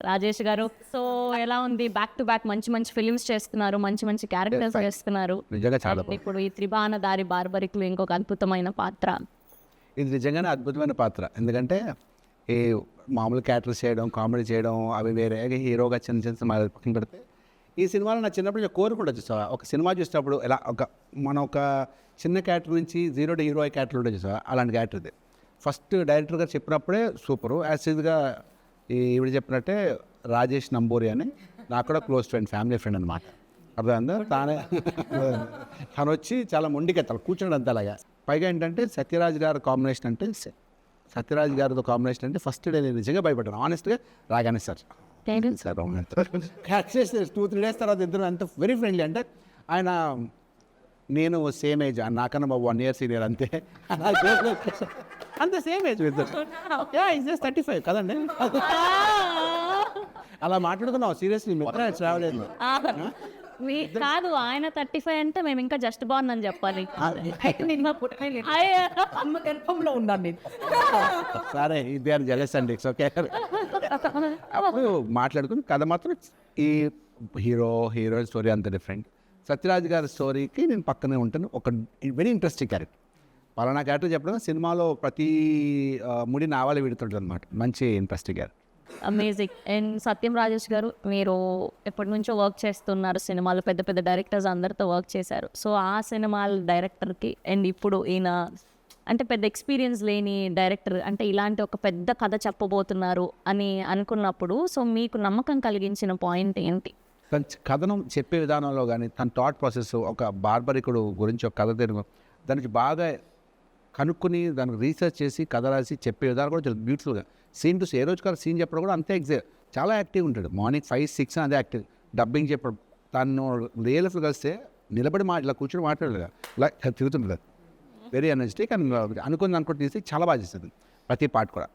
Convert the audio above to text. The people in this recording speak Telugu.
రాజేష్ గారు. సో ఎలా ఉంది? బ్యాక్ టు బ్యాక్ మంచి మంచి ఫిల్మ్స్ చేస్తున్నారు, మంచి మంచి క్యారెక్టర్స్ చేస్తున్నారు. నిజంగా చాలా And ఇప్పుడు ఈ త్రిబాణ దారి బార్బరిక్లో ఇంకొక అద్భుతమైన పాత్ర. ఇది నిజంగానే అద్భుతమైన పాత్ర. ఎందుకంటే ఈ మామూలు క్యారెక్టర్స్ చేయడం, కామెడీ చేయడం అవి వేరే, హీరోగా చిన్న చిన్న సినిమాలు పక్కన పెడితే ఈ సినిమాలో నా చిన్నప్పుడు నేను కోరుకుంటా చూసావా, ఒక సినిమా చూసినప్పుడు ఎలా మనం ఒక చిన్న క్యారెక్టర్ నుంచి జీరో టు హీరో క్యారెక్టర్ ఉంటుంది చూసావా, అలాంటి క్యారెక్టర్ ఇది. ఫస్ట్ డైరెక్టర్ గారు చెప్పినప్పుడే సూపరు. యాసిడ్గా ఈవిడ చెప్పినట్టే రాజేష్ నంబూరి అని నాకు కూడా క్లోజ్ ఫ్రెండ్, ఫ్యామిలీ ఫ్రెండ్ అనమాట. అర్థమైందా? తను వచ్చి చాలా మొండికెత్తాలి, కూర్చోండి అంత అలాగా. పైగా ఏంటంటే సత్యరాజ్ గారి కాంబినేషన్ అంటే, సత్యరాజ్ గారితో కాంబినేషన్ అంటే ఫస్ట్ డే నేను నిజంగా భయపడ్డాను ఆనెస్ట్గా. రాగానే సార్ క్యాచ్ చేస్తే 2-3 డేస్ తర్వాత ఇద్దరు అంత వెరీ ఫ్రెండ్లీ. అంటే ఆయన నేను సేమ్ ఏజ్, నాకన్నా 1 year సీనియర్ అంతే, అంత సేమ్ ఏజ్ ఇద్దరు. ఇస్ 35 కదండి. అలా మాట్లాడుకున్నావు సీరియస్లీ. రావలేదు కాదు, ఆయన 35 అంటే మేము ఇంకా జస్ట్ బాగుంది అని చెప్పాలి. అమ్మ గర్భంలో ఉన్నాను నేను. సరే ఇది అని జలస్ అండి. It's okay. అప్పుడు మాట్లాడుకుని కథ మాత్రం ఈ హీరోయిన్ స్టోరీ అంత డిఫరెంట్. సత్యరాజ్ గారి స్టోరీకి నేను పక్కనే ఉంటాను. ఒక వెరీ ఇంట్రెస్టింగ్ క్యారెక్టర్, పలానా క్యారెక్టర్ చెప్పడం సినిమాలో ప్రతి ముడి నావాలే విడుతుంటుంది అనమాట. మంచి ఇంట్రెస్టింగ్ క్యారెక్టర్. అమేజింగ్. అండ్ సత్యం రాజేష్ గారు, మీరు ఎప్పటి నుంచో వర్క్ చేస్తున్నారు సినిమాలు, పెద్ద పెద్ద డైరెక్టర్స్ అందరితో వర్క్ చేశారు. సో ఆ సినిమాల డైరెక్టర్కి అండ్ ఇప్పుడు ఈయన అంటే పెద్ద ఎక్స్పీరియన్స్ లేని డైరెక్టర్, అంటే ఇలాంటి ఒక పెద్ద కథ చెప్పబోతున్నారు అని అనుకున్నప్పుడు సో మీకు నమ్మకం కలిగించిన పాయింట్ ఏంటి? తన కథనం చెప్పే విధానంలో కానీ, తన థాట్ ప్రాసెస్, ఒక బార్బరికుడు గురించి ఒక కథ తిరుగు దానికి బాగా కనుక్కొని దానికి రీసెర్చ్ చేసి కథ రాసి చెప్పే విధానం కూడా చాలా బ్యూటిఫుల్గా. సీన్ టు ఏ రోజు కాదు సీన్ చెప్పడం కూడా అంతే చాలా యాక్టివ్ ఉంటాడు. మార్నింగ్ 5-6 అదే యాక్టివ్. డబ్బింగ్ చెప్పడం, తను రియల్ లైఫ్లో కలిస్తే నిలబడి ఇలా కూర్చొని మాట్లాడలేదు, ఇలా తిరుగుతుంటుంది. Very energetic. అండ్ అనుకుని తీసి చాలా బాగా చేస్తుంది ప్రతి పార్ట్ కూడా.